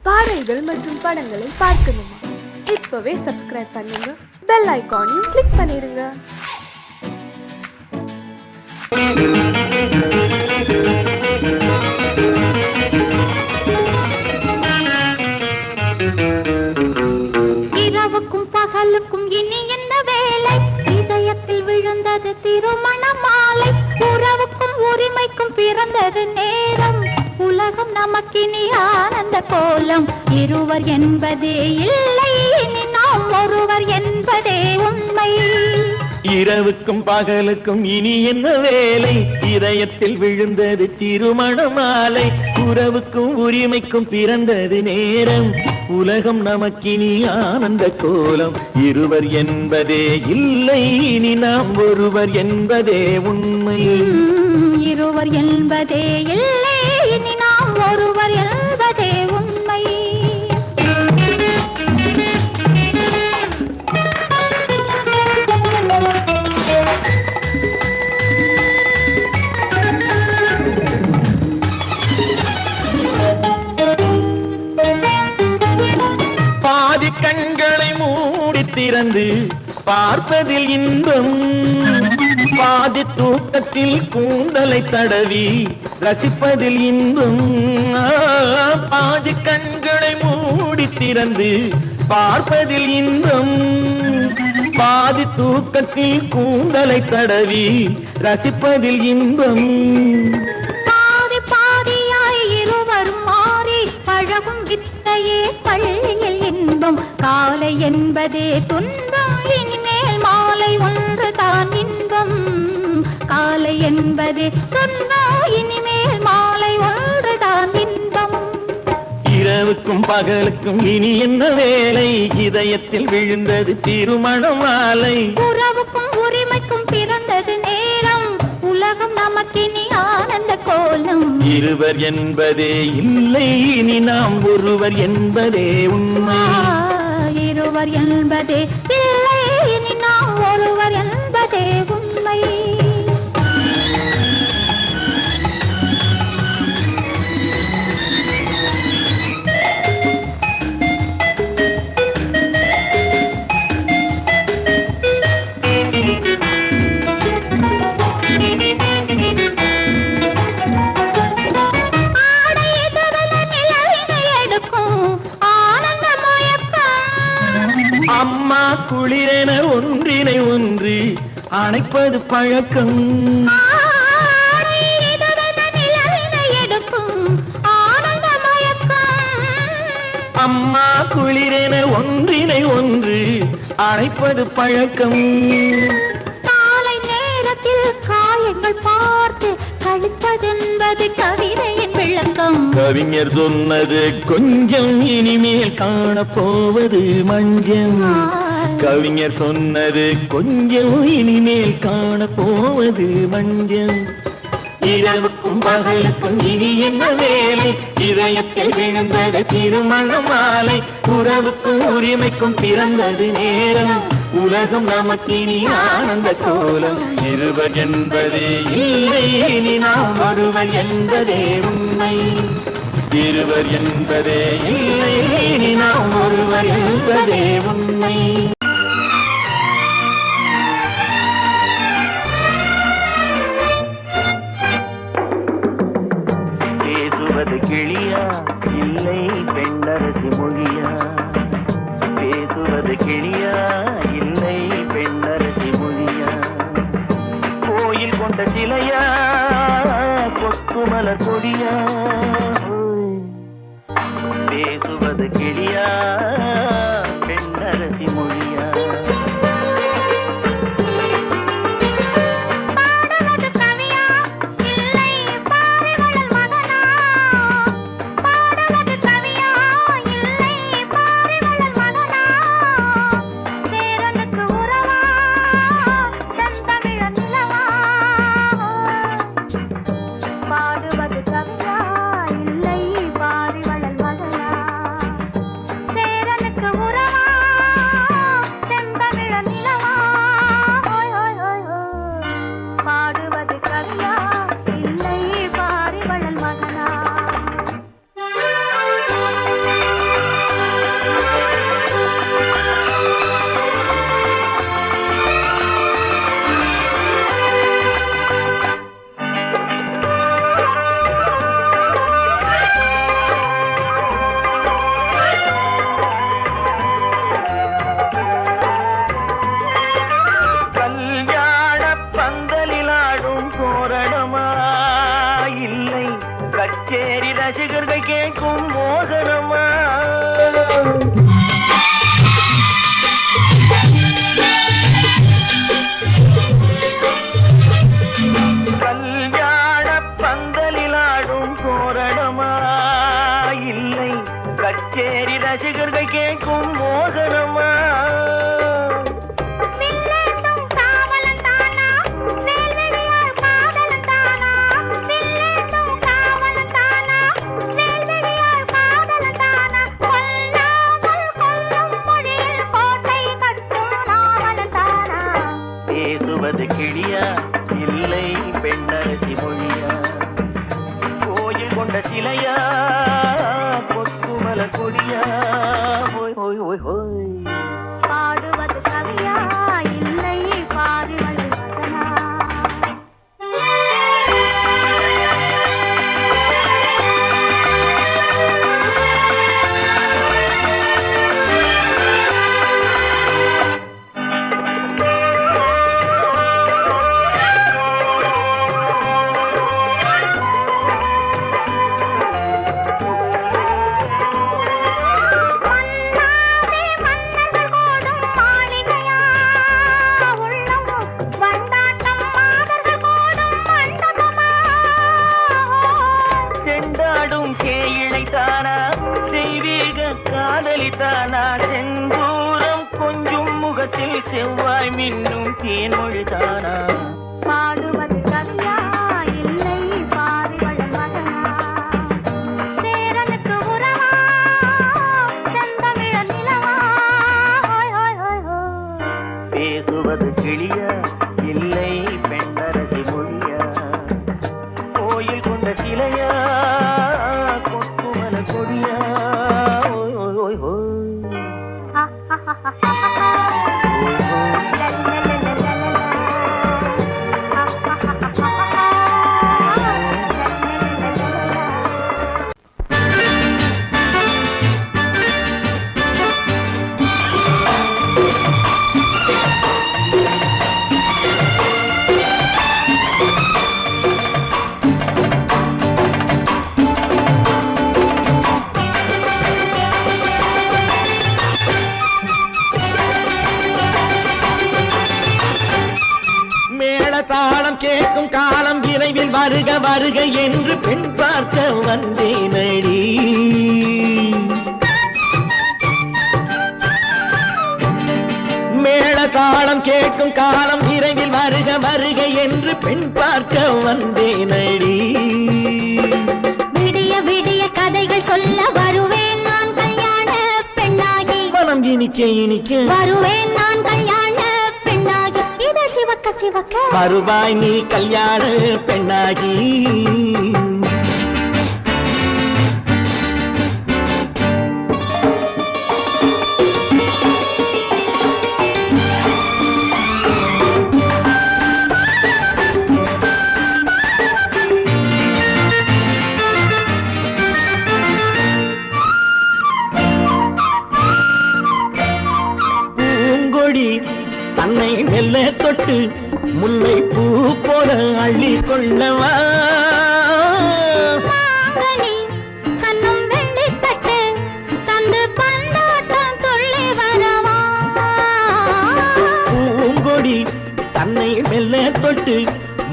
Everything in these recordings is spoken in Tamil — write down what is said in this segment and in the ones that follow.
பாடல்கள் மற்றும் படங்களை பார்க்கணுமா? இப்பவே சப்ஸ்கிரைப் பண்ணுங்க, பெல் ஐகானையும் கிளிக் பண்ணிருங்க. இரவுக்கும் பகலுக்கும் இனி என்ன வேலை? இதயத்தில் விழுந்தது திருமண மாலை. உறவுக்கும் உரிமைக்கும் பிறந்தது நேரம். உலகம் நமக்கினி ஆனந்த கோலம். இருவர் என்பதே இல்லை, இனி நாம் ஒருவர் என்பதே உண்மை. இரவுக்கும் பகலுக்கும் இனி என்ன வேலை? இதயத்தில் விழுந்தது திருமண மாலை. உறவுக்கும் உரிமைக்கும் பிறந்தது நேரம். உலகம் நமக்கினி ஆனந்த கோலம். இருவர் என்பதே இல்லை, இனி நாம் ஒருவர் என்பதே உண்மை. இருவர் என்பதே இல்லை, இனி நாம் ஒருவர் என்பதே உண்மை. பாதி கண்களை மூடி திறந்து பார்ப்பதில் இன்பம். பாதி தூக்கத்தில் கூந்தலை தடவி ரசிப்பதில் இன்பம். பாதி கண்களை மூடி திறந்து பார்ப்பதில் இன்பம். பாதி தூக்கத்தில் கூந்தலை தடவி ரசிப்பதில் இன்பம். பாதி பாதியாய் இருவர் மாறி பழகும் வித்தையே பள்ளியில் இன்பம். காலை என்பதே துன்பம், இனிமேல் மாலை ஒன்று தான் இன்பம். காலை என்பதே துன்பம், இனிமேல் மாலை ஒன்று தான் இன்பம். இரவுக்கும் பகலுக்கும் இனி என்ன வேலை? இதயத்தில் விழுந்தது திருமண மாலை. உறவுக்கும் உரிமைக்கும் பிறந்தது நேரம். உலகம் நமக்கினி ஆனந்த கோலம். இருவர் என்பதே இல்லை, இனி நாம் ஒருவர் என்பதே உண்மை. இருவர் என்பதே இல்லை, இனி நாம் ஒருவர் என்பதே உண்மை. அம்மா குளிரென ஒன்றினை ஒன்று அணைப்பது பழக்கம். அம்மா குளிரென ஒன்றினை ஒன்று அணைப்பது பழக்கம். காலை நேரத்தில் காயங்கள் பார்த்து கழிப்பதென்பது கவிதையின் விளக்கம். கவிஞர் சொன்னது கொஞ்சம், இனிமேல் காணப்போவது மஞ்சம். கவிஞர் சொன்னது கொஞ்சம், இனிமேல் காணப்போவது மஞ்சம். இரவுக்கும் பகலுக்கும் இனி என்ன வேலை? இதயத்தில் விழுந்தது திருமண மாலை. உறவுக்கும் உரிமைக்கும் பிறந்தது நேரம். உலகம் நமக்கினி ஆனந்த கோலம். இருவர் என்பதே இல்லை, இனி நாம் ஒருவர் என்பதே உண்மை. இருவர் என்பதே இல்லை, இனி நாம் ஒருவர் என்பதே உண்மை. பேசுவது கிளியா இல்லை பெண்ணரசி மொழியா? பேசுவது கிளியா இல்லை பெண்ணரசி மொழியா? கோயில் கொண்ட சிலையா கொக்குமலர் கொடியா? பேசுவது கிளியா பெண்ணரசி மொழியா? கவியா இல்லை பாரிவளல் மகனா. சேரனுக்கு கச்சேரி ரசிகர்கள் கேட்கும் மோகனமா வில்லேட்டும் காவலன் தானா வேல்வெளியார் காதலன் தானா வில்லேட்டும் காவலன் தானா வேல்வெளியார் காதலன் தானா கொல்லாமல் கொல்லும் மொழியில் கோட்டை கட்டும் நாவலன் தானா பேசுவது கிளியா இல்லை பெண்ணரசி மொழியா கோயில் கொண்ட சிலையா கொத்துமல கொடியா ஓய் ஓய் ஓய் ஓய் பாடுவது கவியா இல்லை பாரிவள் மகனா காதலித்தானா செந்தூரம் கொஞ்சம் முகத்தில் செவ்வாய் மின்னும் தேன்மொழிதானா பாடுவது கவியா இல்லை பாரிவள் மகனா சேரனுக்கு உறவா செந்தமிழ நிலவா ஹோய் ஹோய் ஹோய் ஹோய் பேசுவது கிளியா இல்லை பெண்ணரசி மொழியா கோயில் கொண்ட சிலையா கொத்துமல கொடியா ஓய் ஓய் ஓய் ஓய் தாளம் கேட்கும் காலம் விரைவில் வருக வருக என்று பெண் பார்க்க வந்தேனடி மேள தாளம் கேட்கும் காலம் விரைவில் வருக வருக என்று பெண் பார்க்க வந்தேனடி விடிய விடிய கதைகள் சொல்ல வருவேன் நான் கல்யாண பெண்ணாகி மனம் இனிக்க இனிக்க வருவேன் நான் கல்யாண பெண்ணாகி இதழ் சிவக்க சிவக்க வருவாய் நீ கல்யாண பெண்ணாகி பூங்கொடி தன்னை மெல்ல தொட்டு முல்லை பூ போல அள்ளி கொள்ளவா மாங்கனி கண்ணும் வெள்ளி தட்டு தந்து பந்தாட்டம் துள்ளி வரவா பூங்கொடி தன்னை மெல்ல தொட்டு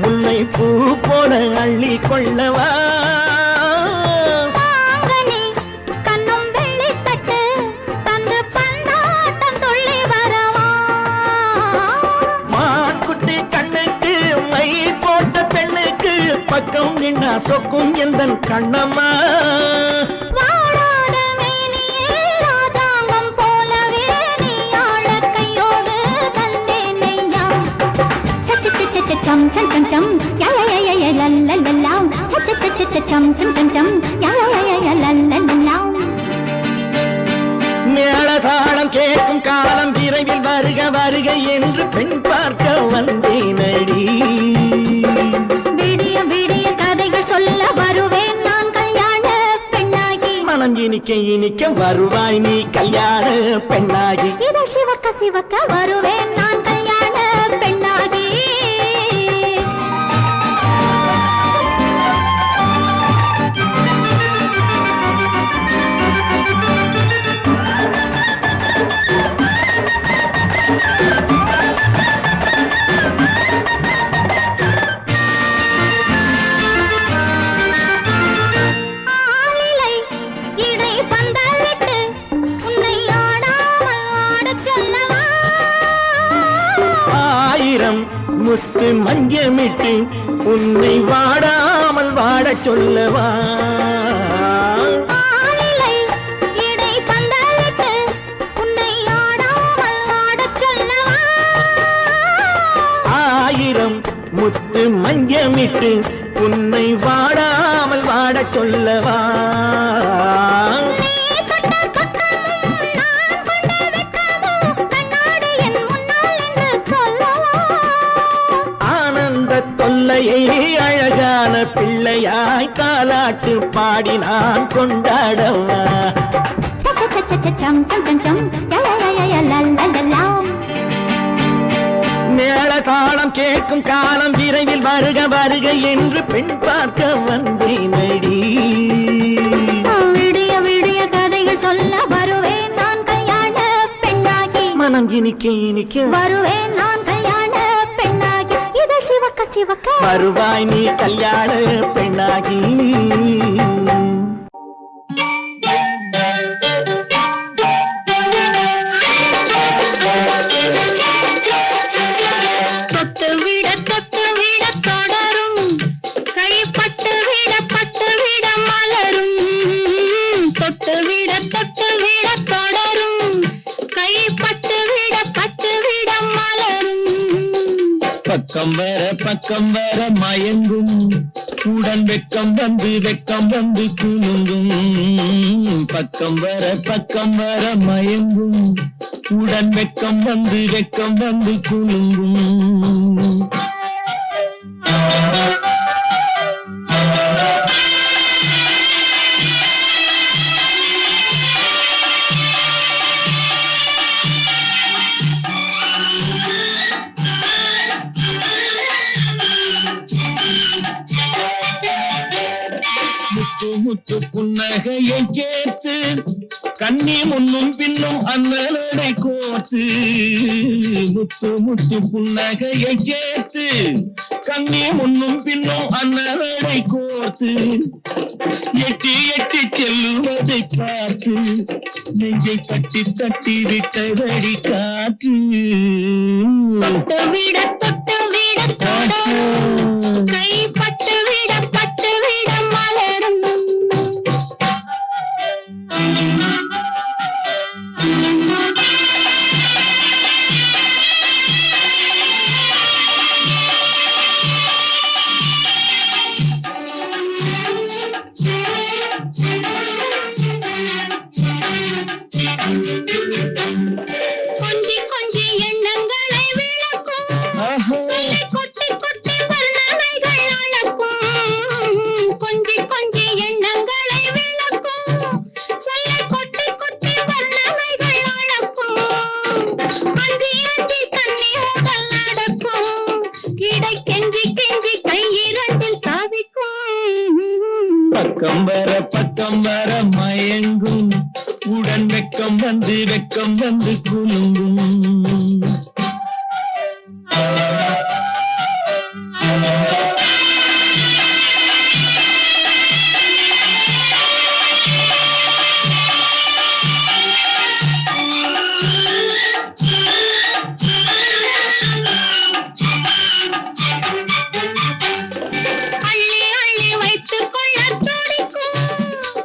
முல்லை பூ போல அள்ளி கொள்ளவா மாங்கனி கண்ணும் வெள்ளி தட்டு தந்து பந்தாட்டம் துள்ளி வரவா மான்குட்டி கண்ணுக்கு மை போட்ட பெண்ணுக்கு பக்கம் நின்னா சொக்கும் எந்தன் கண்ணம்மா வாடாத மேனியே ராஜாங்கம் போலவே நீ ஆளக் கையோடு தந்தேன் நெய்யா சம் சம் சம் சம் யா யா யா யா லல்லல்லா சம் சம் சம் சம் யா யா யா யா லல்லல்லா மேளதாளம் கேட்கும் காலம் விரைவில் வருக வருக என்று பெண் பார்க்க வந்தேனடி விடிய விடிய கதைகள் சொல்ல வருவேன் நான் கல்யாண பெண்ணாகி மனம் இனிக்க இனிக்க வருவாய் நீ கல்யாண பெண்ணாகி இதழ் சிவக்க சிவக்க வருவேன் நான் கல்யாண பெண்ணாகி ஆலிலை இடை பந்தலிட்டு முத்து மஞ்சமிட்டு உன்னை வாடாமல் வாடச் சொல்லவா? ஆயிரம் முத்து மஞ்சமிட்டு உன்னை வாடாமல் வாடச் சொல்லவா? தொல்லையை அழகான பிள்ளையாய் தாலாட்டு பாடி நான் கொண்டாடவா? மேள தாளம் கேட்கும் காலம் விரைவில் வருக வருக என்று பெண் பார்க்க வந்தேனடி. விடிய விடிய கதைகள் சொல்ல வருவேன் நான் கல்யாண பெண்ணாகி. மனம் இனிக்க இனிக்க வருவேன் நான் கல்யாண பெண்ணாகி. இதழ் சிவக்க சிவக்க வருவாய் நீ கல்யாண பெண்ணாகி. பக்கம் வர மயங்கும் உடன் வெக்கம் வந்து குலுங்கும். பக்கம் வர மயங்கும் உடன் வெக்கம் வந்து குலுங்கும். முத்து புன்னகையை கேட்டு கண்ணி முன்னும் பின்னும் அண்ணலடை கோத்து. முத்து புன்னகையை கேட்டு கண்ணி முன்னும் பின்னும் அண்ணலடை கோத்து. எட்டி எட்டி செல்லுவதை பார்த்து நெஞ்சை தட்டி தட்டி விட்டதடி காற்று. தொட்டு விட கை பட்டு விட மலரும். கொஞ்சி கொஞ்சி எண்ணங்களை விளக்கும். கொட்டி கொட்டி வர்ணனைகள் அளக்கும். கொஞ்சி கொஞ்சி எண்ணங்களை விளக்கும். சொல்ல கொட்டி கொட்டி வர்ணனைகள் அளக்கும். அந்தி அந்தி தண்ணி உடல் நடக்கும். இடை கெஞ்சி கெஞ்சி கையிரண்டில் சாதிக்கும். பக்கம் வர மயங்கும் உடன் வெக்கம் வந்து குலுங்கும்.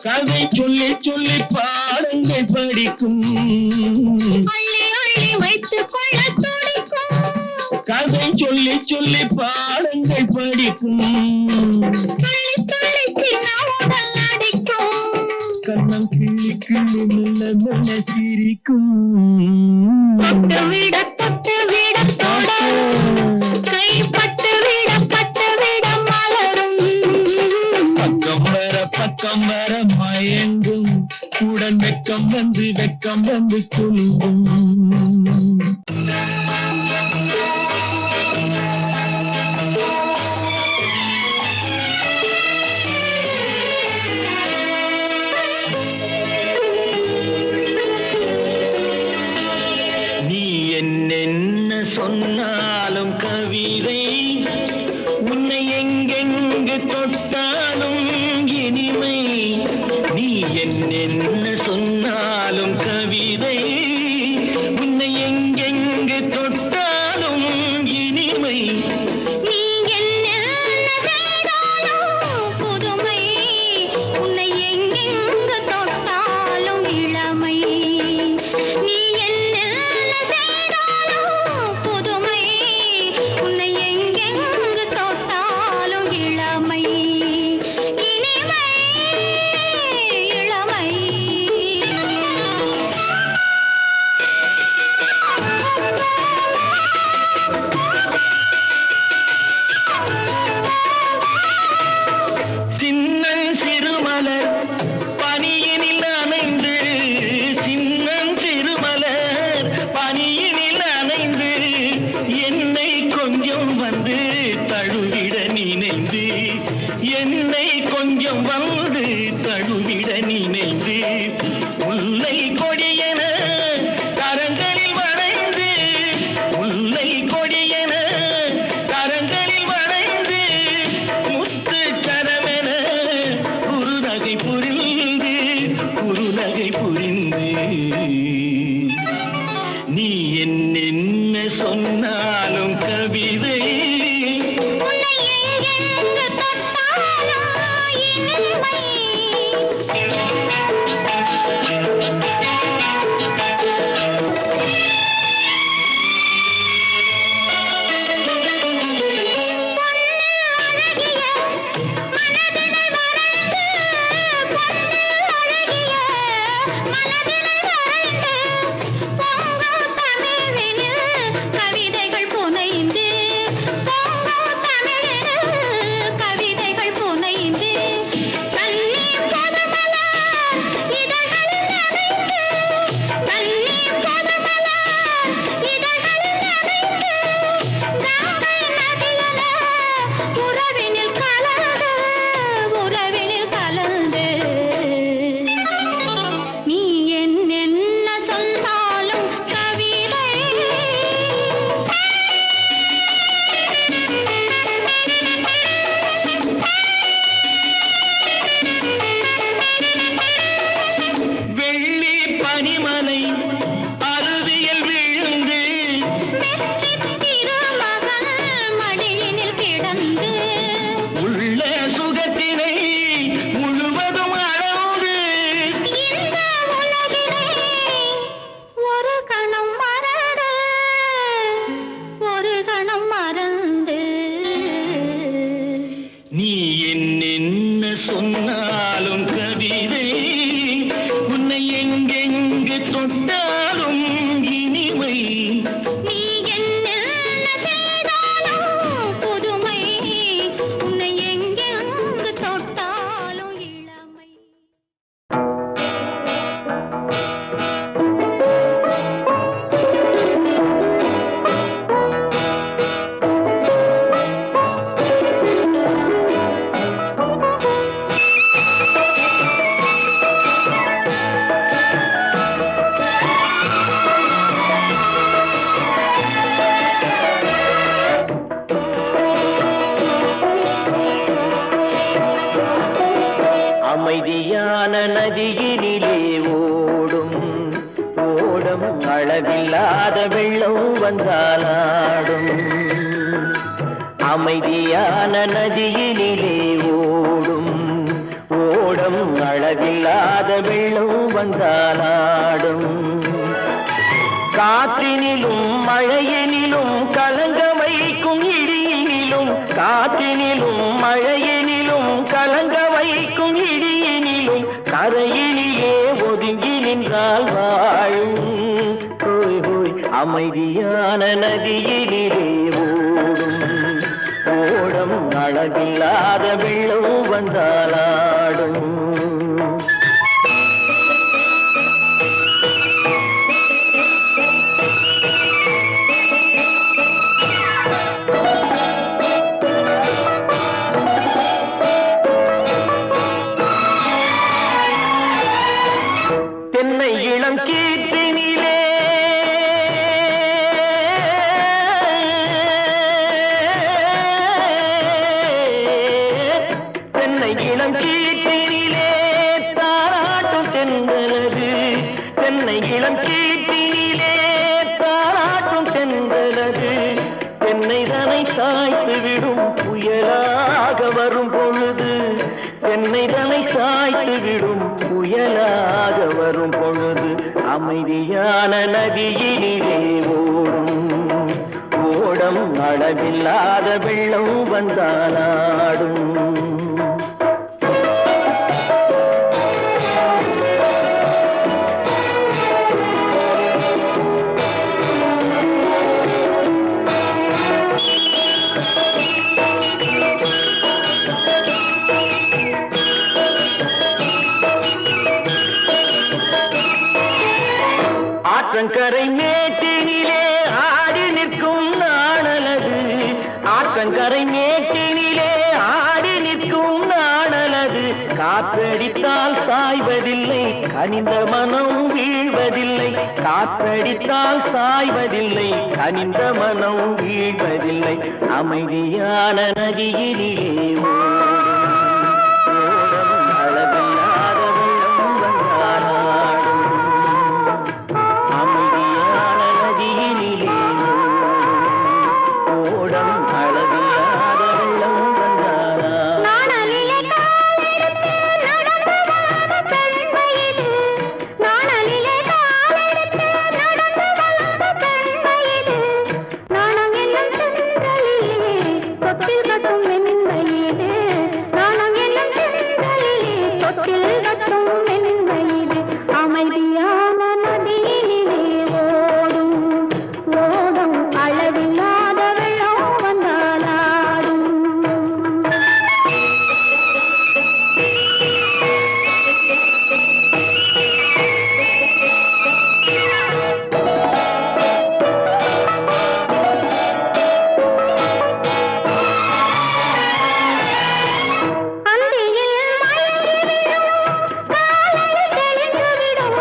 கதை சொல்லி சொல்லி பாடங்கள் படிக்கும். கதை சொல்லி சொல்லி பாடங்கள் படிக்கும். கண்ணம் கிள்ளி கிள்ளி மெல்ல மெல்ல சிரிக்கும். தொட்டு விட கை பட்டு விட மலரும். பக்கம் வர மயங்கும் உடன் வெக்கம் வந்து குலுங்கும். நீ என்னென்ன சொன்னாலும் கவிதை உன்னை எங்கெங்கு தொட்டாலும் இனிமை. நீ என்னென்ன சொன்னாலும் கவிதை உன்னை எங்கெங்கு தொட்டாலும் இனிமை. முல்லை கொடியென கரங்களில் வளைந்து முல்லை கொடியென கரங்களில் வளைந்து முத்து கரமென குறுநகை புரிந்து நீ என்ன சொன்னாலும் கவிதை நீ என்ன சொன்னாலும் கவிதை உன்னை எங்கெங்கு தொட்டாலும் இனிமை நீ என்ன செய்தாலும் புதுமை உன்னை எங்கெங்கு தொட்டாலும் இளமை அமைதியான நதியினிலே ஓடும் ஓடம் அளவில்லாத வெள்ளம் வந்தாலாடும் அமைதியான நதியினிலே ஓடும் ஓடம் அளவில்லாத வெள்ளம் வந்தாலாடும் காற்றினிலும் மழையினிலும் கலங்க வைக்கும் இடியினிலும் காற்றினிலும் மழையினிலும் கலங்க வைக்கும் இடியினிலும் கரையினிலே ஒதுங்கி நின்றால் வாழும் ஹோய் ஹோய் அமைதியான நதியினிலே ஓடும் ஓடம் அளவில்லாத வெள்ளம் வந்தாலாடும் தென்னை இளம் கீற்றினிலே தென்னை இளம் கீற்றினிலே தாராட்டும் தென்றலது தென்னை இளம் கீற்றினிலே தாராட்டும் தென்றலது தென்னை தனை சாய்த்து விடும் புயலாக வரும் பொழுது தென்னை தனை சாய்த்து விடும் புயலாக வரும் பொழுது அமைதியான நதியினிலே ஓடும் ஓடம் அளவில்லாத வெள்ளம் வந்தாலாடும் ஆற்றங்கரை மேட்டினிலே ஆடி நிற்கும் நாணலது ஆற்றங்கரை மேட்டினிலே ஆடி நிற்கும் நாணலது காற்றடித்தால் சாய்வதில்லை கனிந்த மனம் வீழ்வதில்லை காற்றடித்தால் சாய்வதில்லை கனிந்த மனம் வீழ்வதில்லை அமைதியான நதியிலே ஓடும் அளவில்லாத வெள்ளம் வந்தாடும் அமைதியான நதியிலே ஓடும் அளவில்லாத வெள்ளம் வந்தாடும் நாணலிலே காலெடுத்து நடந்து வந்த பெண்மையிது நாணலிலே காலெடுத்து நடந்து வந்த பெண்மையிது நாணம் என்னும் சென்றலிலே தொட்டில் கட்டும் மென்மையிது நாணம் என்னும் சென்றலிலே தொட்டில் கட்டும் மென்மையிது அமைதியான நதியிலே ஓடும் ஓடும் அளவில்லாத வெள்ளம் வந்தாலாடும் அந்தியில் மயங்கிவிடும் காலையில் தெளிந்துவிடும்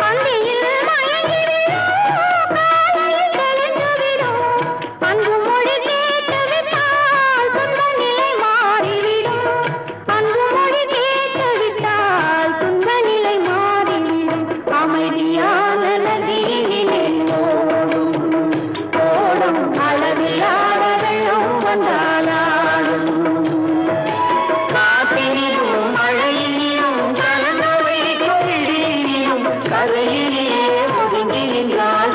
அந்தியில் மயங்கிவிடும் காலையில் தெளிந்துவிடும் அன்பு மொழி கேட்டுவிட்டால் துன்ப நிலை மாறிவிடும் அன்பு மொழி கேட்டுவிட்டால் துன்ப நிலை மாறிவிடும் அமைதியான நதியிலே ஓடும் ஓடும் அளவில்லாத வெள்ளம் வந்தாலாடும் காற்றிலும் மழையிலும் கலந்து வைக்கும் இடியிலும் கரையிலே ஒதுங்கி நின்றால்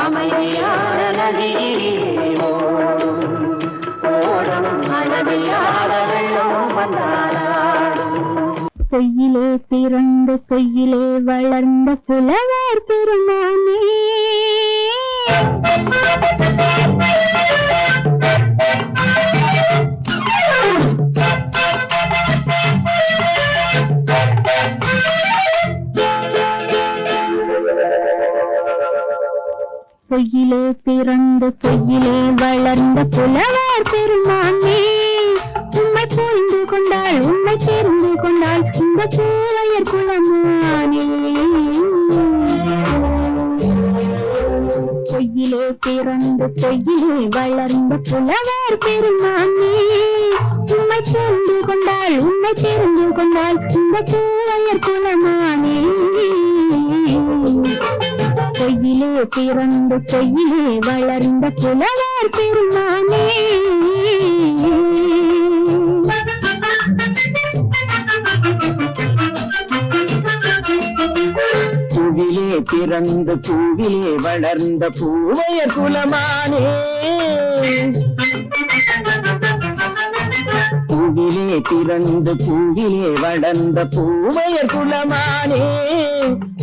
அமைதியான நதியிலே ஓடும் ஓடும் அளவில்லாத வெள்ளம் வந்தாடும் பொய்யிலே பிறந்து பொய்யிலே வளர்ந்த புலவர் பெருமானே பொய்யிலே பிறந்து பொய்யிலே வளர்ந்த புலவர் பெருமானே உண்மை புரிந்து கொண்டாள் உண்மை தெரிந்து கொண்டாள் இந்த பூவையர் குலமானே பொய்யிலே பிறந்து பொய்யிலே வளர்ந்த புலவர் பெருமானே உண்மை புரிந்து கொண்டாள் உண்மை தெரிந்து கொண்டாள் இந்த பூவையர் குலமானே பொய்யிலே பிறந்து பொய்யிலே வளர்ந்த புலவர் பெருமானே பூவிலே பிறந்து பூவிலே வளர்ந்த பூவையர் குலமானே பூவிலே பிறந்து பூவிலே வளர்ந்த பூவையர் குலமானே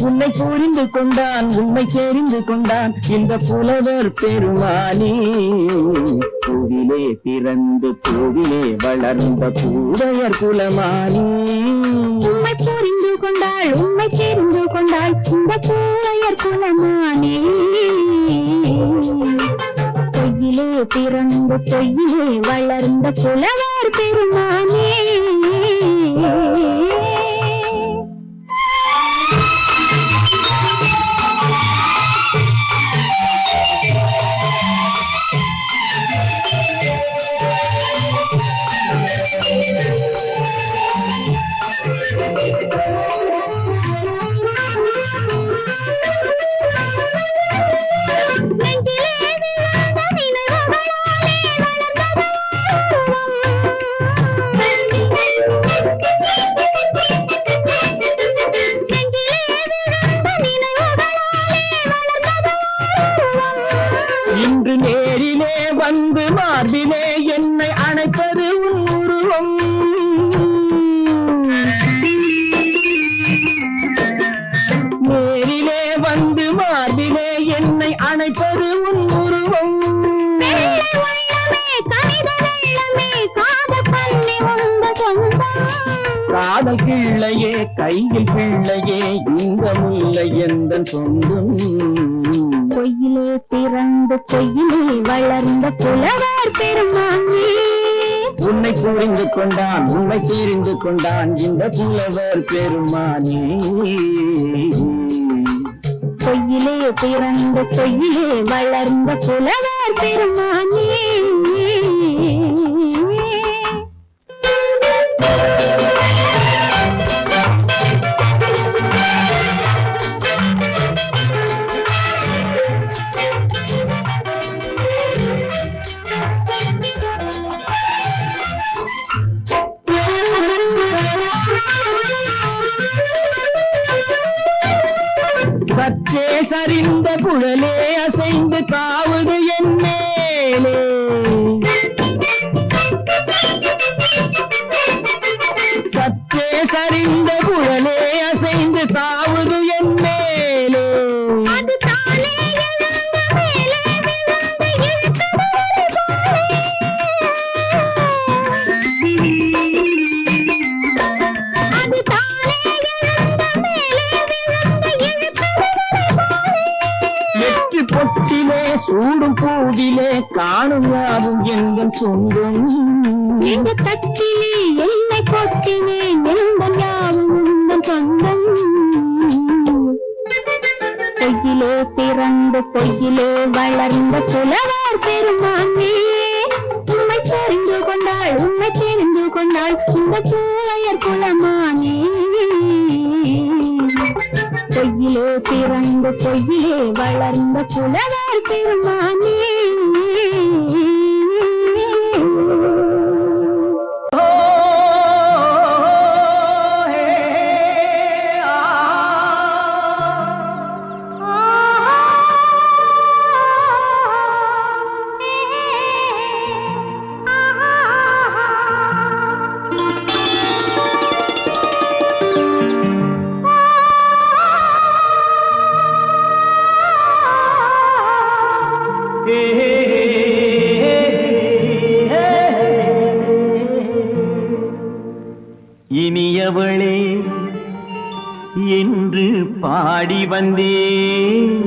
உன்னை புரிந்து கொண்டான் உண்மை தெரிந்து கொண்டான் இந்த புலவர் பெருமானே பூவிலே பிறந்து பூவிலே வளர்ந்த பூவையர் குலமானே உண்மை புரிந்து கொண்டாள் உண்மை தெரிந்து கொண்டாள் இந்த பூவையர் குலமானே பொய்யிலே பிறந்து பொய்யிலே வளர்ந்த புலவர் பெருமானே இன்று நேரிலே வந்து மார்பிலே என்னை அணைப்பது உன் உருவம் நேரிலே வந்து மார்பிலே என்னை அணைப்பது உன் உருவம் காதல் கிள்ளையே கையில் பிள்ளையே இந்த முல்லை எந்த சொந்தம் பொய்யிலே பிறந்து பொய்யிலே வளர்ந்த புலவர் பெருமானே உன்னை புரிந்து கொண்டான் உண்மை தெரிந்து கொண்டான் இந்த புலவர் பெருமானே. பொய்யிலே பிறந்த பொய்யிலே வளர்ந்த புலவர் பெருமானே. சற்றே சரிந்த குழலே அசைந்து காவுது என் மேலே. சற்றே சரிந்த குழலே அசைந்து காவுது என் மேலே. அது தானே எழுந்த மேலே விழுந்து இழுத்தவரை போலே. அது தானே எழுந்த மேலே விழுந்து இழுத்தவரை போலே. எட்டு பொட்டிலே சூடும் பூவிலே காணும் யாவும் எங்கள் சொந்தம். இந்த தட்டிலே என்னை கொட்டினேன் எந்த ஞாபகம் உந்தன் சொந்தம். பொய்யிலே பிறந்து பொய்யிலே வளர்ந்த புலவர் பெருமானே. உண்மை தெரிந்து கொண்டாள் உண்மை தெரிந்து கொண்டாள் இந்த பூவையர் குலமானே. பொய்யிலே பிறந்து பொய்யிலே வளர்ந்த புலவர் பெருமானே. இனியவளே என்று பாடி வந்தேன்.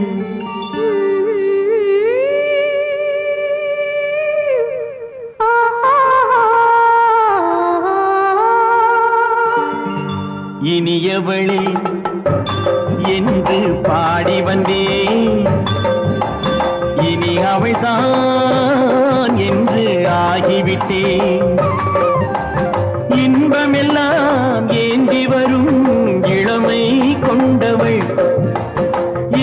இனியவளே என்று பாடி வந்தேன். இனி அவள்தான் என்று ஆகிவிட்டேன். இன்பமெல்லாம் ஏந்தி வரும் இளமை கொண்டவள்.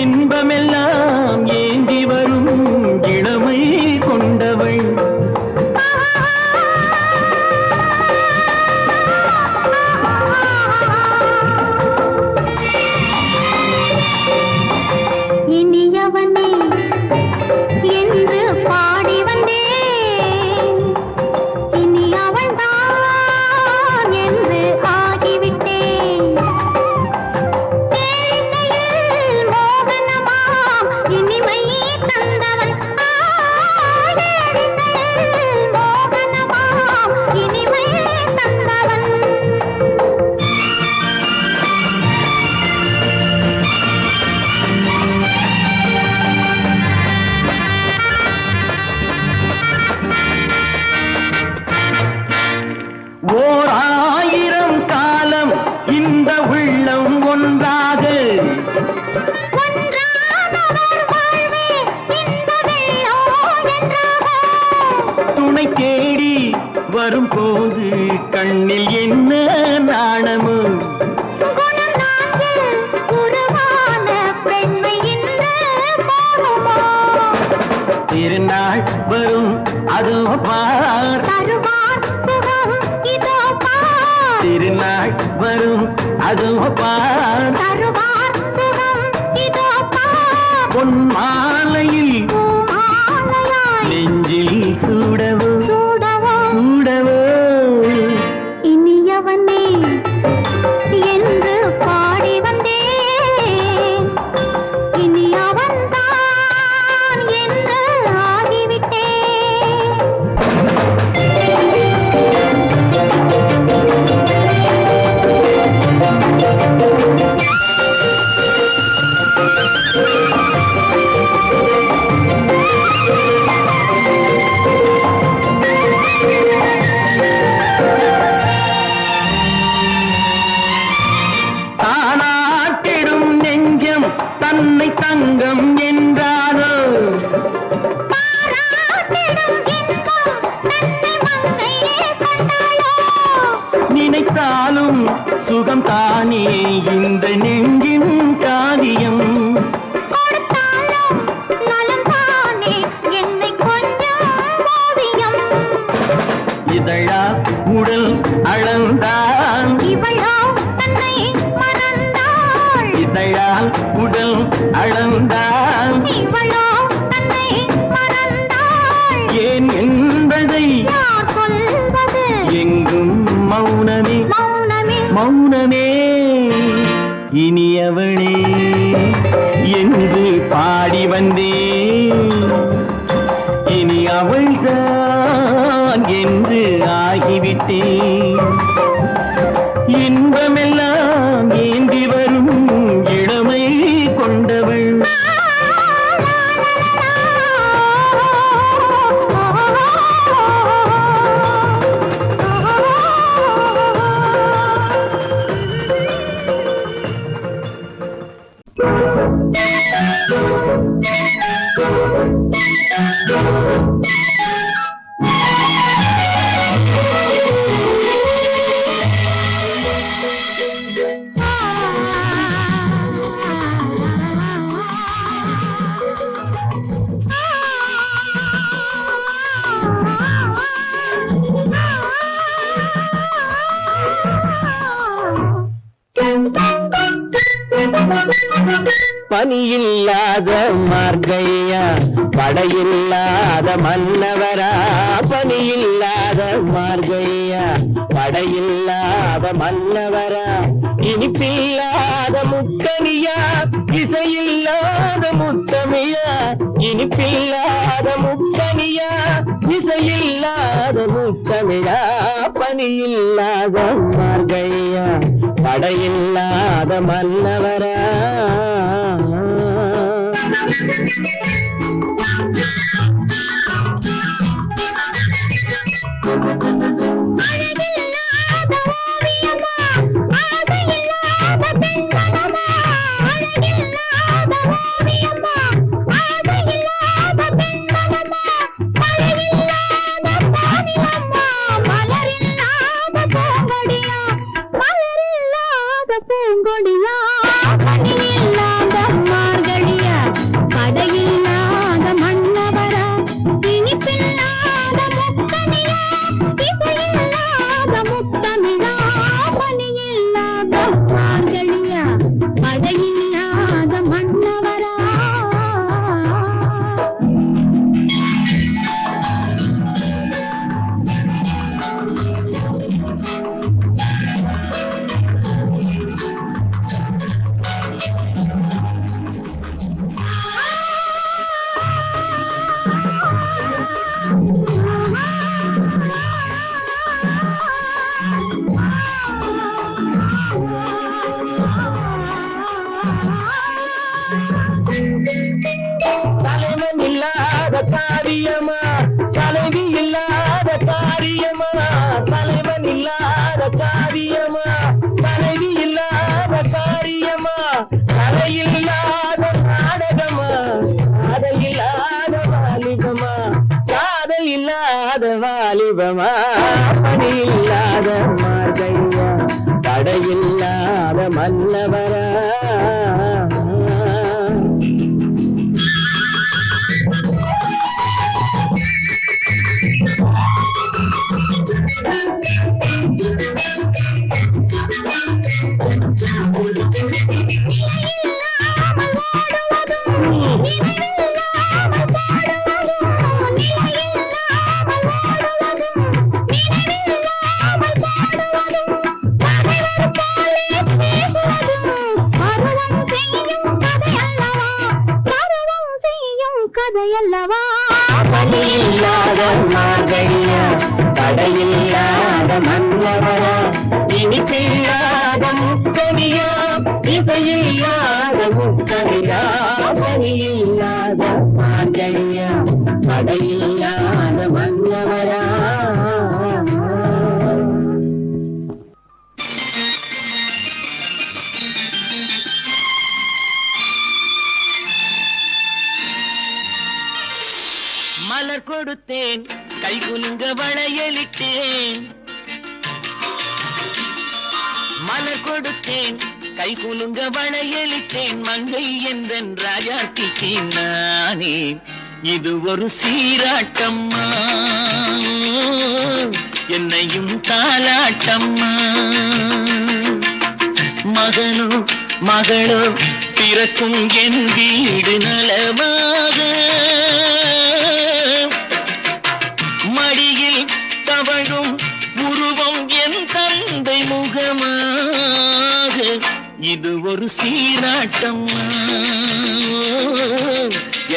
இன்பமெல்லாம் ஏந்தி வரும் இளமை கொண்டவள். இனியவனே என்று பாடி வந்தேன். இனி அவள்தான் என்று ஆகிவிட்டேன். தேனிசையில் மோகனமாம் இனிமை தந்தவன். தேனிசையில் மோகனமாம் இனிமை தந்தவன். ஓர் ஆயிரம் காலம் இந்த உள்ளம் ஒன்றாக ஒன்றானவர் வாழ்வே இந்த வெள்ளம் என்றாக. துணை தேடி வரும்போது கண்ணில் என்ன நாணமோ. குணம் நான்கில் உருவான பெண்மை இந்த மோகமோ. திருநாள் வரும் அதோ பார். தருவார் சுகம் இதோ பார். திருநாள் வரும் அதோ பார். தருவார் சுகம் இதோ பார். பொன் மாலையில் பூமாலையாய் நெஞ்சில் சூடவோ சூடவோ. சூடவோ. இனியவனே என்று பாடி வந்தேன். இனி அவன்தான் என்று ஆகிவிட்டேன். அளந்தால் உடல் அளந்தால் இவளோ தன்னை மறந்தாள் ஏன் என்பதை யார் சொல்வது எங்கும் மௌனமே மௌனமே மௌனமே இனியவளே என்று பாடி வந்தேன் இனி அவள்தான் என்று ஆகிவிட்டேன் இன்பமெல்லாம் ஏந்தி வரும் இளமை கொண்டவள் பனியில்லாத மார்கையா படையில்லாத மன்னவரா பனியில்லாத மார்கையா படையில்லாத மன்னவரா இனிப்பில்லாத முக்கனியா இசையில்லாத முத்தமிழா இனிப்பில்லாத முக்கனியா இசையில்லாத முத்தமிழா பனியில்லாத மார்கையா படையில்லாத மன்னவரா பூங்கொடியா பனியில்லாத மார்கழியா படையில்லாத மன்னவரா இனிப்பில்லாத முத்தமிழா இசையில்லாத முத்தமிழா பனியில்லாத மார்கழியா படையில்லாத மன்னவரா தலைவன் இல்லாத காரியமா தலைவி இல்லாத காரியமா தலைவன் இல்லாத காரியமா தலைவி இல்லாத காரியமா கலையில்லாத நாடகமா காதல் இல்லாத வாலிபமா காதல் இல்லாத வாலிபமா பணி இல்லாத மார்கையா படையில்லாத மன்னவரா கதையல்லவா பணியில்லாத மார்கையா படையில்லாத மன்னவரா இனிப்பில்லாத முத்தமிழா இசையில்லாத முத்தமிழா பணியில்லாத மார்கையா படையில்லாத மன்னவரா மலர் கொடுத்தேன் கை குலுங்க வளையலிட்டேன் மலர் கொடுத்தேன் கை குலுங்க வளையலிட்டேன் மங்கை என்றன் ராஜாத்திக்கு நானே இது ஒரு சீராட்டம்மா என்னையும் தாலாட்டம்மா மகனோ மகளோ பிறக்கும் என் வீடு நலமாக மடியில் தவழும் உருவம் என் தந்தை முகமாக இது ஒரு சீராட்டம்மா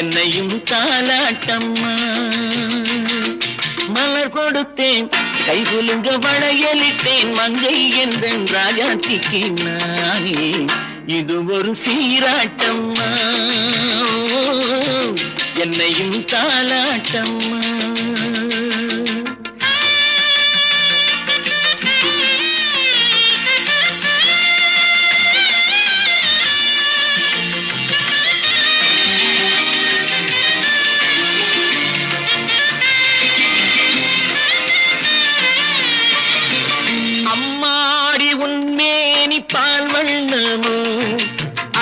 என்னையும் தாலாட்டம்மா மலர் கொடுத்தேன் கைகுலுங்க வளையலிட்டேன் மங்கை என்றன் ராஜாத்திக்கு நானே இது ஒரு சீராட்டம்மா என்னையும் தாலாட்டம்மா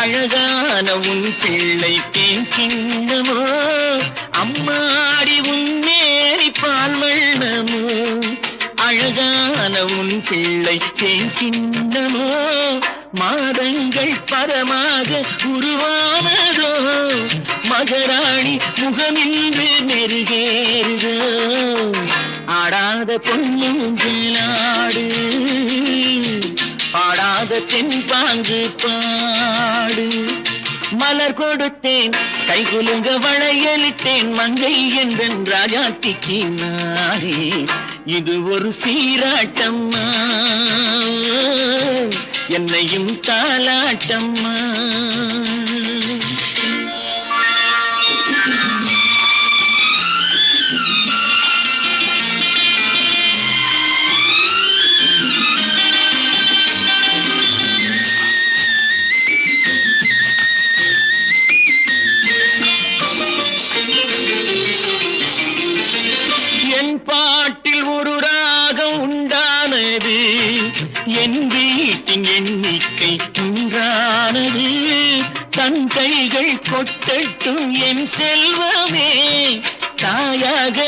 அழகான உன் பிள்ளை தேன் கிண்ணமோ அம்மாடி உன் மேரி பால் வண்ணமோ அழகான உன் பிள்ளை தேன் கிண்ணமோ மாதங்கள் பரமாக உருவானதோ மகராணி முகமின்று நெருகேறுதோ ஆடாத பொன்னுங்களாடு பாடாத தென்பாங்கு பாடு மலர் கொடுத்தேன் கைகுலுங்க வளையலிட்டேன் மங்கை என்றன் ராஜாத்திக்கு நானே இது ஒரு சீராட்டம்மா என்னையும் தாலாட்டம்மா பாட்டில் ஒரு ராகம் உண்டானது என் வீட்டின் எண்ணிக்கை உண்டானது தன் கைகள் கொட்டட்டும் என் செல்வமே தாயாக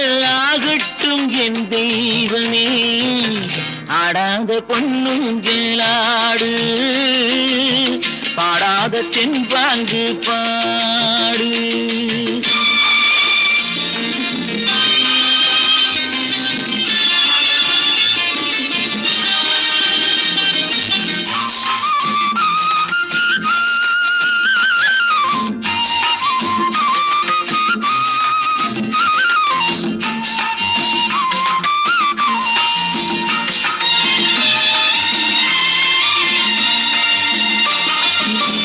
ஆகட்டும் என் தெய்வமே ஆடாத பொன்னுங்களாடு பாடாத தென்பாங்கு பாடு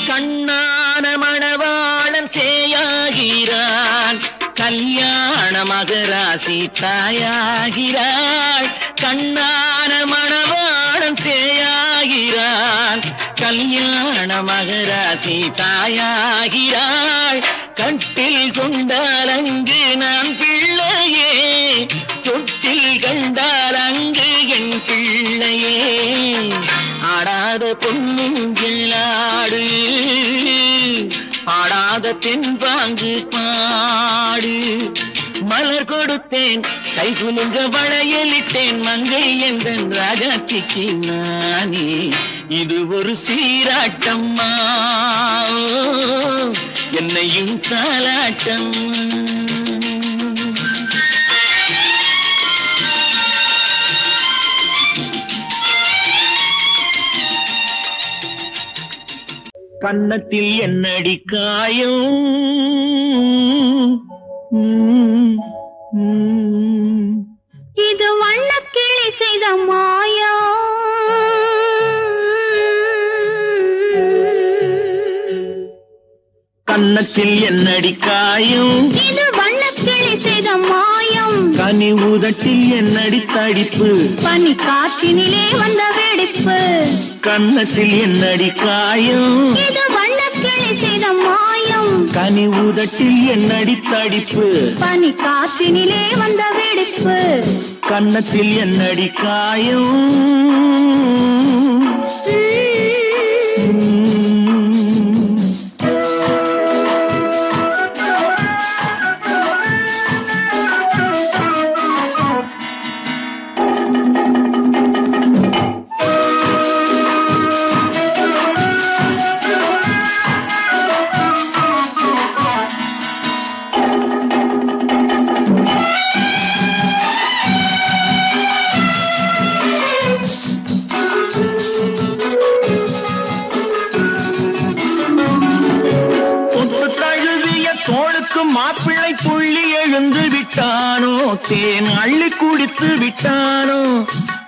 கண்ணான மணவாளன் சேயாகிறான் கல்யாண மகராசி தாயாகிறாள் கண்ணான மணவாளன் சேயாகிறான் கல்யாண மகராசி தாயாகிறாள் கட்டில் கொண்டால் அங்கு நான் பிள்ளையே தொட்டில் கண்டால் அங்கு என் பிள்ளையே ஆடாத பொன்னுங்களாடு ஆடாத தென்பாங்கு பாடு மலர் கொடுத்தேன் கைகுலுங்க வளையலிட்டேன் மங்கை என்றன் ராஜாத்திக்கு நானே இது ஒரு சீராட்டம்மா என்னையும் தாலாட்டம்மா கன்னத்தில் என்னடி காயம் இது வண்ணக்கிளி செய்த மாயா கன்னத்தில் என்னடி காயம் இது வண்ணக்கிளி செய்த மாயம் கனி உதட்டில் என்னடி தடிப்பு பனி காற்றினிலே வந்த வெடிப்பு கன்னத்தில் என்னடி காயம் இது வண்ணக்கிளி செய்த மாயம் கனி உதட்டில் என்னடி தடிப்பு பனி காற்றினிலே வந்த வெடிப்பு கன்னத்தில் என்னடி காயம் மாப்பிள்ளை புள்ளி எழுந்து விட்டானோ, தேன் அள்ளி குடித்து விட்டானோ.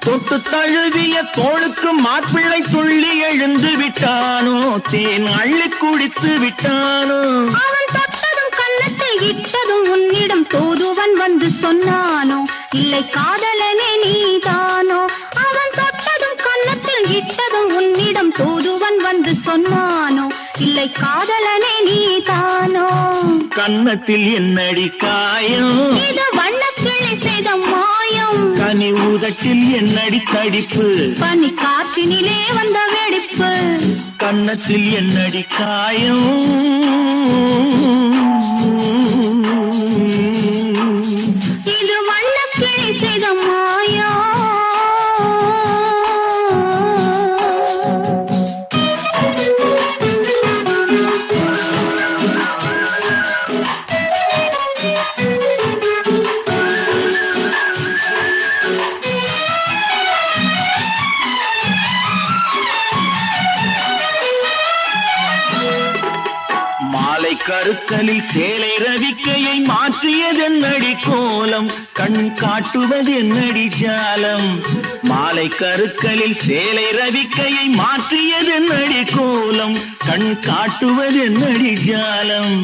தொட்டு தழுவிய தோளுக்கு மாப்பிள்ளை துள்ளி எழுந்து விட்டானோ, தேன் அள்ளி குடித்து விட்டானோ. அவன் தொட்டதும் கன்னத்தில் இட்டதும் உன்னிடம் தூதுவன் வந்து சொன்னானோ, இல்லை காதலனே நீதானோ. அவன் தொட்டதும் கன்னத்தில் இட்டதும் உன்னிடம் தூதுவன் வந்து சொன்னானோ, இல்லை காதலனே நீதானோ. கன்னத்தில் என்னடி காயம், இது வண்ணக்கிளி செய்த மாயம். கனி உதட்டில் என்னடி தடிப்பு, பனி காற்றினிலே வந்த வெடிப்பு. கன்னத்தில் என்னடி காயம், இது வண்ணக்கிளி செய்த மாயம். கருக்கலில் சேலை ரவிக்கையை மாற்றியதென்னடி கோலம், கண் காட்டுவதென்னடி ஜாலம். மாலை கருக்கலில் சேலை ரவிக்கையை மாற்றியதென்னடி கோலம், கண் காட்டுவதென்னடி ஜாலம்.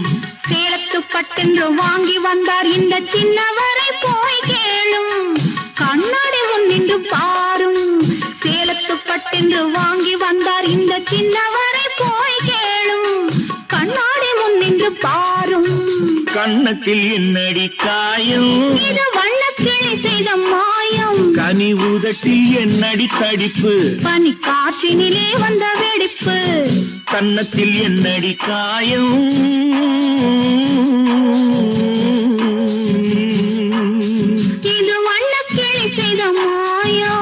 சேலத்து பட்டென்று வாங்கி வந்தார் இந்த சின்னவரை போய் கேளும், கண்ணாடி முன்னின்று பாரும். சேலத்து பட்டென்று வாங்கி வந்தார் இந்த சின்னவரை போய் கேளும், கண்ணாடி முன்னின்று பாரும். கன்னத்தில் என்னடி காயம், இது வண்ணக்கிளி செய்த மாயம். கனி உதட்டில் என்னடி தடிப்பு, பனி காற்றினிலே வந்த வெடிப்பு. கன்னத்தில் என்னடி காயம், இது வண்ணக்கிளி செய்த மாயம்.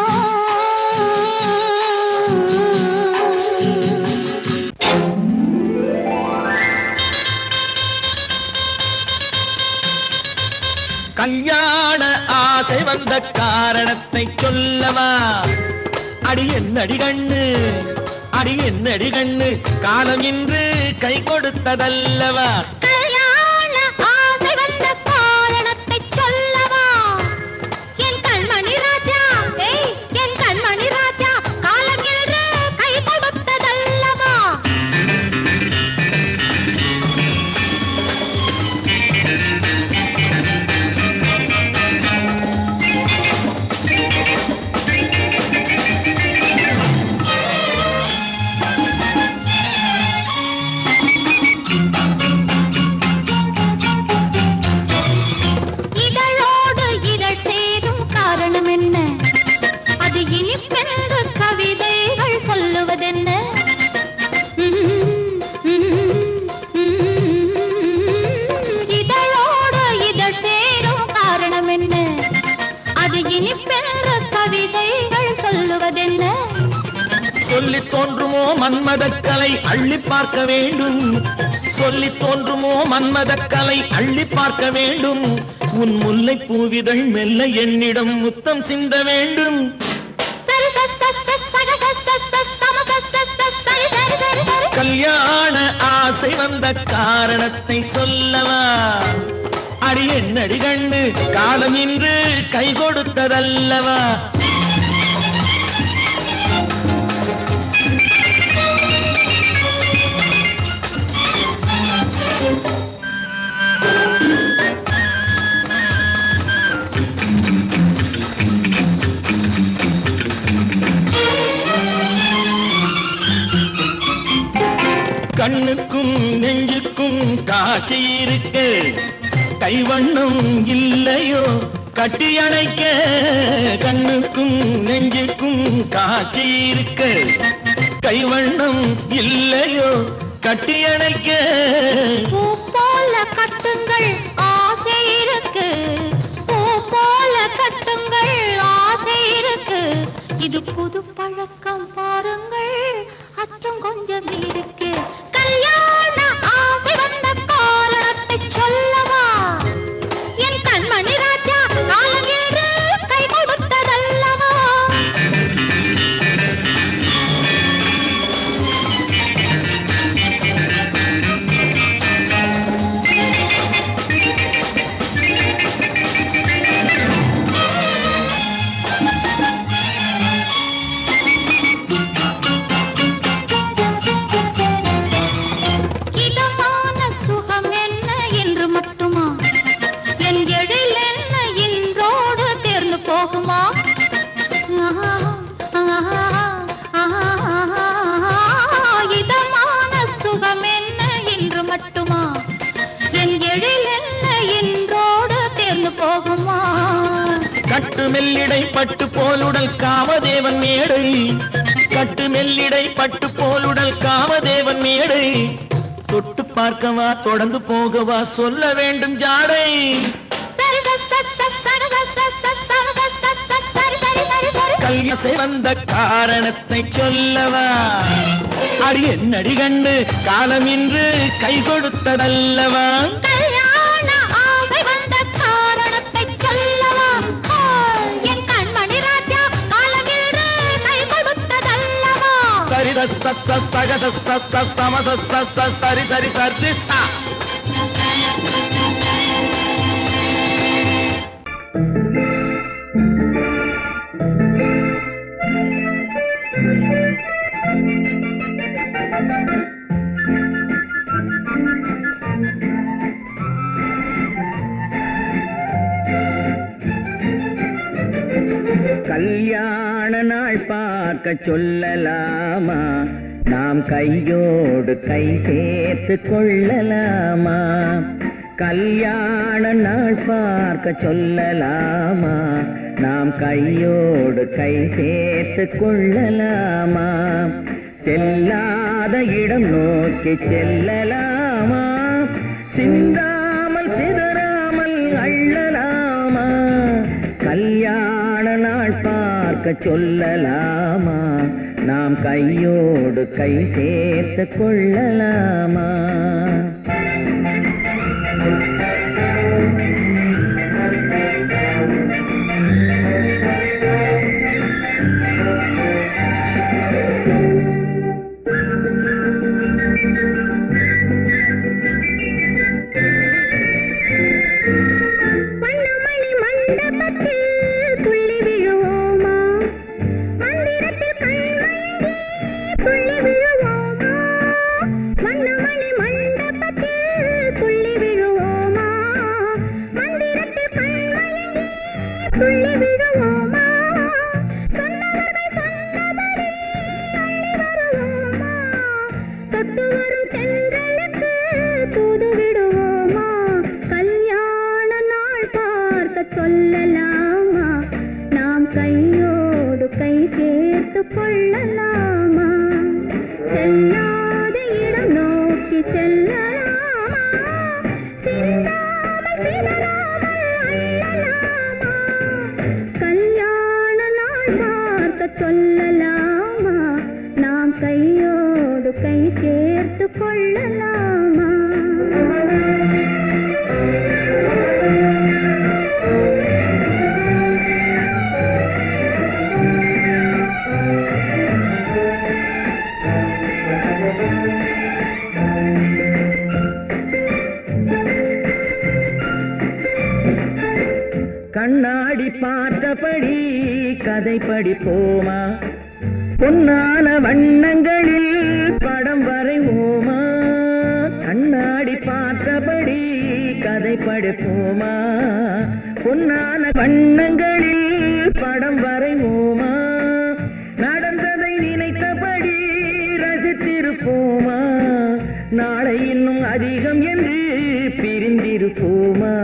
கல்யாண ஆசை வந்த காரணத்தை சொல்லவா? அடி என்னடி கண்ணு, அடி என்னடி கண்ணு, காலம் இன்று கை கொடுத்ததல்லவா? கல்யாண ஆசை வந்த காரணத்தை சொல்லவா? என் கண்மணி ராஜா, என் கண்மணி ராஜா, காலம் இன்று கை கொடுத்ததல்லவா? இதழோடு இதழ் சேரும் காரணம் என்ன? அது இனிப்பென்று கவிதைகள் சொல்லுவதென்ன? இதழோடு இதழ் சேரும் காரணம் என்ன? அது இனிப்பென்று கவிதைகள் சொல்லுவதென்ன? சொல்லி தோன்றுமோ மன்மதக்கலை அள்ளி பார்க்க வேண்டும், சொல்லி தோன்றுமோ மன்மதக்கலை அள்ளி பார்க்க வேண்டும். உன் முல்லை பூவிதழ் மெல்ல என்னிடம் முத்தம் சிந்த வேண்டும். கல்யாண ஆசை வந்த காரணத்தை சொல்லவா? அடி என்னடி கண்ணு, காலம் இன்று கை கொடுத்ததல்லவா? கண்ணுக்கும் நெஞ்சுக்கும் காட்சி இருக்கு, கைவண்ணம் இல்லையோ கட்டி அணைக்க? கண்ணுக்கும் நெஞ்சுக்கும் காட்சி இருக்கு, கைவண்ணம் இல்லையோ கட்டி அணைக்க? பூ போல கட்டுங்கள் ஆசை இருக்கு, பூ போல கட்டுங்கள் ஆசை இருக்கு. இது புது பழக்கம் பாருங்கள், அச்சம் கொஞ்சம் இருக்கு. கல்யாண ஆசை வந்த காரணத்தை சொல்லவா? என் கண்மணி ராஜா, காலம் என்று கை கொடுத்ததல்லவா? பட்டு போலுடல் காமதேவன் மேடை கட்டு மெல்லிடை பட்டு போலுடல் காமதேவன் மேடை தொட்டு பார்க்கவா தொடர்ந்து போகவா சொல்ல வேண்டும் ஜாடை கல்யாசை வந்த காரணத்தை சொல்லவா அடி என்னடி கண்டு காலம் இன்று கை கொடுத்ததல்லவா சரி சரி சரி சரி சா கல்யாண நாள் பார்க்க சொல்லலாமா நாம் கையோடு கை சேர்த்து கொள்ளலாமா கல்யாண நாள் பார்க்க சொல்லலாமா நாம் கையோடு கை சேர்த்து கொள்ளலாமா செல்லாத இடம் நோக்கி செல்லலாமா சிந்தாமல் சிதறாமல் அள்ளலாமா கல்யாண நாள் பார்க்க சொல்லலாமா நாம் கையோடு கை சேர்த்து கொள்ளலாமா சொல்லலாமா நாம் கையோடு கை சேர்த்து கொள்ளலாமா செல்லாத இடம் நோக்கி செல்லலாமா சிந்தாமல் சிதறாமல் அள்ளலாமா கல்யாண நாள் பார்க்க சொல்லலாமா நாம் கையோடு கை சேர்த்து கொள்ளலாமா கண்ணாடி பார்த்தபடி கதை படிப்போமா பொன்னான வண்ணங்களில் படம் வரைவோமா கண்ணாடி பார்த்தபடி கதை படிப்போமா பொன்னான வண்ணங்களில் படம் வரைவோமா நடந்ததை நினைத்தபடி ரசித்திருப்போமா நாளை இன்னும் அதிகம் என்று பிரிந்திருப்போமா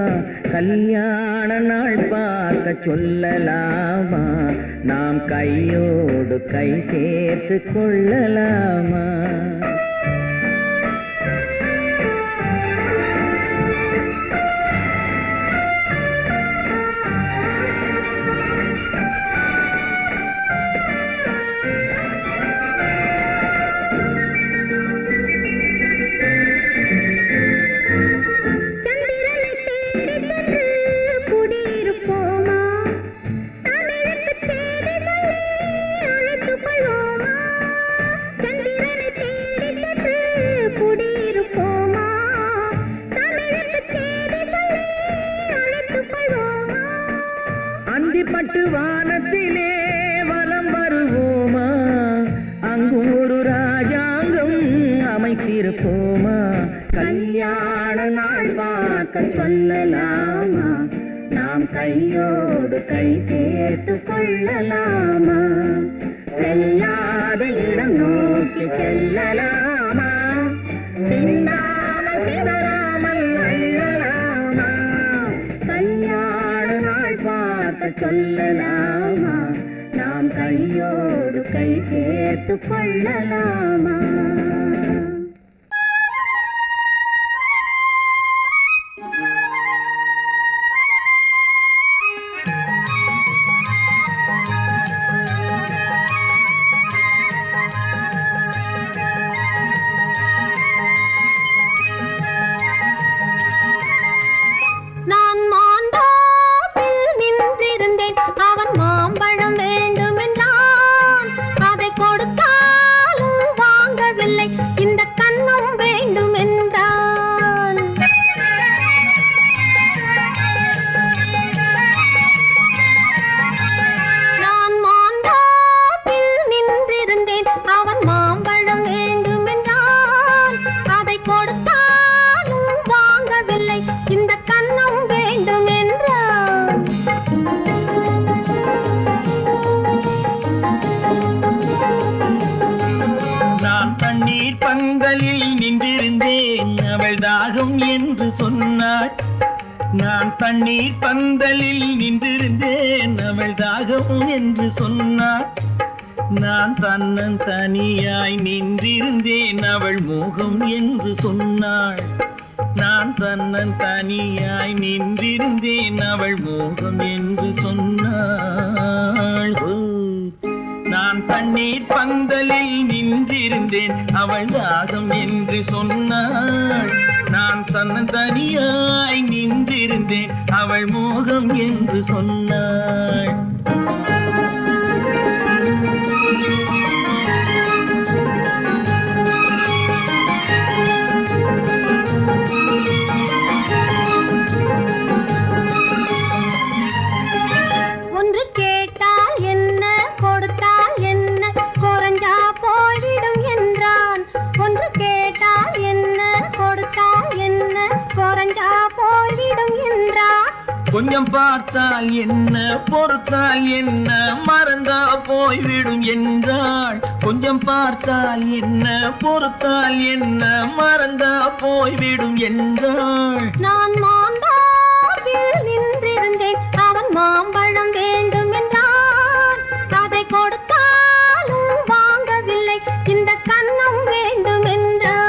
கல்யாண நாள் பார்க்க சொல்லலாமா நாம் கையோடு கை சேர்த்து கொள்ளலாமா பட்டு வானத்திலே வலம் வருவோமா அங்கு ஒரு ராஜாங்கம் அமைத்திருப்போமா கல்யாண நாள் பார்க்க சொல்லலாமா நாம் கையோடு கை சேர்த்து கொள்ளலாமா செல்லாத இடம் நோக்கி செல்லலாமா சிந்தாமல் சிதறாமல் அள்ளலாமா கல்யாண நாள் பார்க்க சொல்லலாமா சேர்த்து கொள்ளலாமா? நான் மாண்டாப்பில் நின்றிருந்தேன், அவன் மாம்பழம் வேண்டுமென்றான். அதை கொடுத்தாலும் வாங்கவில்லை, இந்த கன்னம் வேண்டுமென்றான். நான் மாண்டாப்பில் நின்றிருந்தேன், அவன் மாம்பழம் வேண்டுமென்றான். அதை கொடுத்தாலும் வாங்கவில்லை, இந்த கன்னம் வேண்டும் என்றான். நான் தண்ணீர் பந்தலில் நின்றிருந்தேன், அவள் தாகம் என்று சொன்னாள். நான் தண்ணீர் பந்தலில் நின்றிருந்தேன், அவள் தாகம் என்று சொன்னாள். நான் தன்னன் தனியாய் நின்றிருந்தேன், அவள் மோகம் என்று சொன்னாள். நான் தன்னன் தனியாய் நின்றிருந்தேன், அவள் மோகம் என்று சொன்னாள். நான் தண்ணீர் பந்தலில் நின்றிருந்தேன், அவள் தாகம் என்று சொன்னாள். நான் தன்னன் தனியாய் நின்றிருந்தேன், அவள் மோகம் என்று சொன்னாள். ஒன்று கேட்டால் என்ன, கொடுத்தால் என்ன, குறைஞ்சா போய்விடும் என்றான். ஒன்று கேட்டால் என்ன, கொடுத்தால் என்ன, குறைஞ்சா போய்விடும் என்றான். கொஞ்சம் பார்த்தால் என்ன, பொறுத்தால் என்ன, மறந்தா போய்விடும் என்றாள். கொஞ்சம் பார்த்தால் என்ன, பொறுத்தால் என்ன, மறந்தா போய்விடும் என்றாள். நான் மாண்டாப்பில் நின்றிருந்தேன், அவன் மாம்பழம் வேண்டும் என்றான். அதை கொடுத்தாலும் வாங்கவில்லை, இந்த கன்னம் வேண்டும் என்றான்.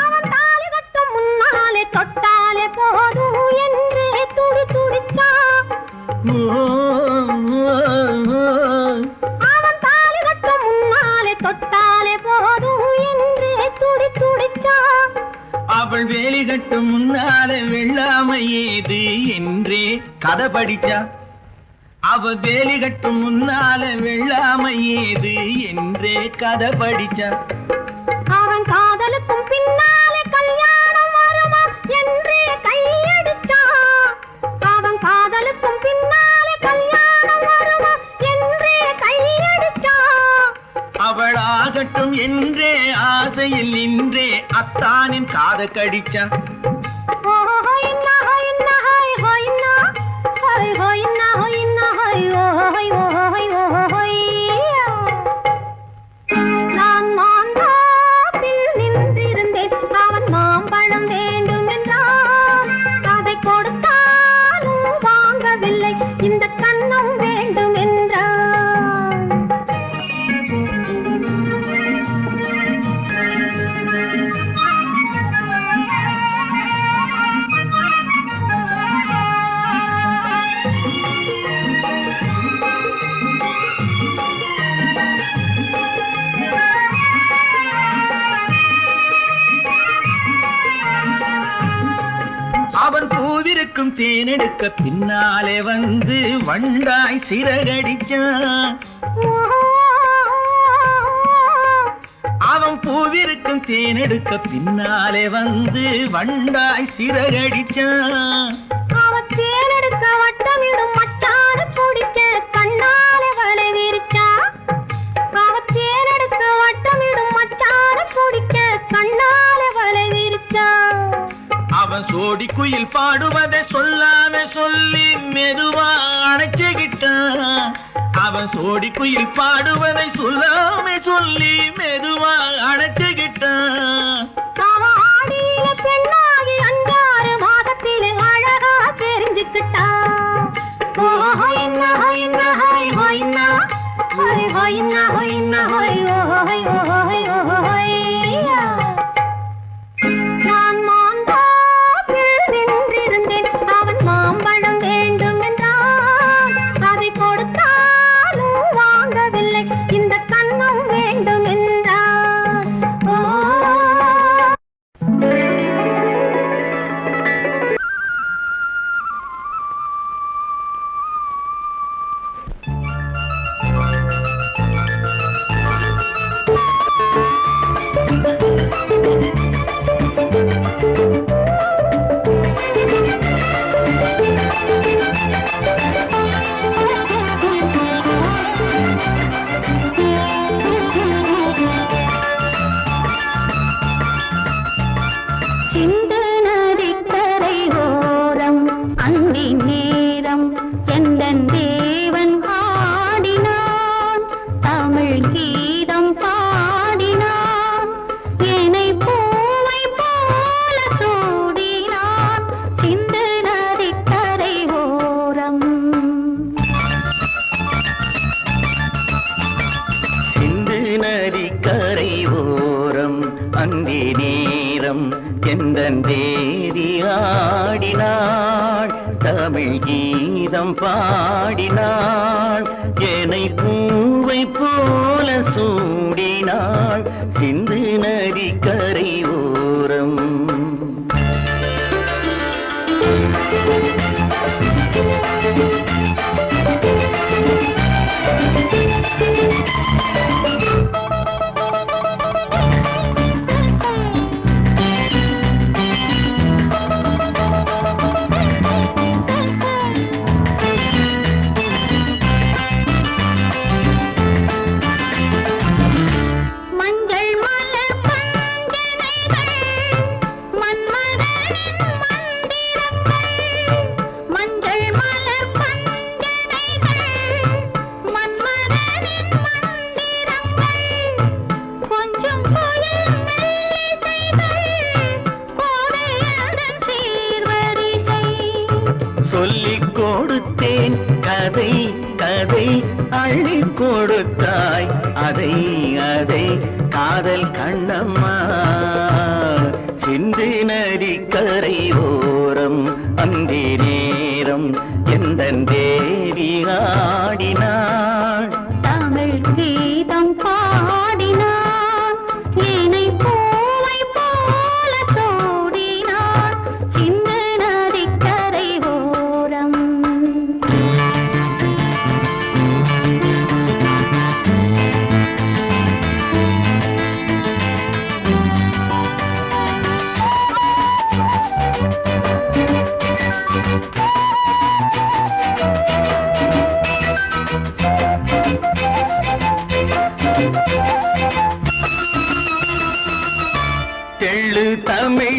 அவன் தாலி கட்டும் முன்னாலே தொட்டாலே போதும் என்றே துடி துடித்தான். அவன் தாலி கட்டும் முன்னாலே தொட்டாலே போதும் என்றே துடி துடித்தான். அவள் வேலி கட்டும் முன்னால வெள்ளாமை ஏது என்றே கதை படிச்சா. அவ வேலி கட்டும் முன்னால வெள்ளாமை ஏது என்றே கதை படிச்சா. அவன் காதலுக்கும் பின்னாலே கல்யாணம் வருமா என்றே கையடிச்சான். அவன் காதலுக்கும் பின்னாலே கல்யாணம் வருமா என்றே கையடிச்சான். அவள் ஆகட்டும் என்றே ஆசையில் நின்றே அத்தானின் காத கடிச்சா. நான் மாண்டாப்பில் நின்றிருந்தேன், அவன் மாம்பழம் வேண்டும் என்றான். அதை கொடுத்தாலும் வாங்கவில்லை, இந்த கன்னம் வேண்டும் என்றான். அவன் பூவிருக்கும் தேனெடுக்க பின்னாலே வந்து வண்டாய் சிறகடிச்சான். அவன் பூவிருக்கும் தேனெடுக்க பின்னாலே வந்து வண்டாய் சிறகடிச்சான். அவன் தேனெடுக்க வட்டமிடும் மட்டான குடிக்க கண்ணாலே வலை விரிச்சா. அவன் தேனெடுக்க வட்டமிடும் மட்டான குடிக்க கண்ணாலே வலை விரிச்சா. சொல்லி மெதுவா அணைச்சுக்கிட்டான். அவன் சோடி குயில் பாடுவதை சொல்லாம சொல்லி மெதுவா அணைச்சுக்கிட்டான். ஆடியில பெண்ணாகி 5-6 மாதத்திலே அழகா தெரிஞ்சுக்கிட்டான். நான் மாந்தாப்பில் நின்றிருந்தேன். அவன் மாம்பழம் வேண்டும் என்றான். அதை கொடுத்தாலும் வாங்கவில்லை. இந்த கண்ணம் வேண்டும் என்றான். சிந்து நதிக்கரை ஓரம் அந்தி நேரம் எந்தன் தேவன் ஆடினான். தமிழ் கீதம் பாடினான். என்னை பூவை போல சூடினான். சிந்து நதிக்கரை ஓரம். சிந்து நதிக்கரை ஓரம் அந்தி நேரம் எந்தன் தேவி ஆடினாள். தமிழ் கீதம் பாடினாள். என்னை பூவை போல சூடினாள். சிந்து நதிக்கரை ஓரம். மஞ்சள் மலர் பஞ்சனைகள் மன்மதனின் மந்திரங்கள். மஞ்சள் மலர் பஞ்சனைகள் மன்மதனின் மந்திரங்கள். கொஞ்சம் புயல் மெல்லிசைகள் கோதையதன் சீர்வரிசை. சொல்லிக் கொடுத்தேன் கதை கதை அள்ளி கொடுத்தாய் அதை அதை காதல் கண்ணம்மா. சிந்து நதிக்கரை ஓரம் அந்தி நேரம் எந்தன் தேவி ஆடினாள். தமிழ் கீதம் பாடினான். என்னை பூவை போல சூடினான். சிந்து நதிக்கரை ஓரம். தெள்ளு தமிழ்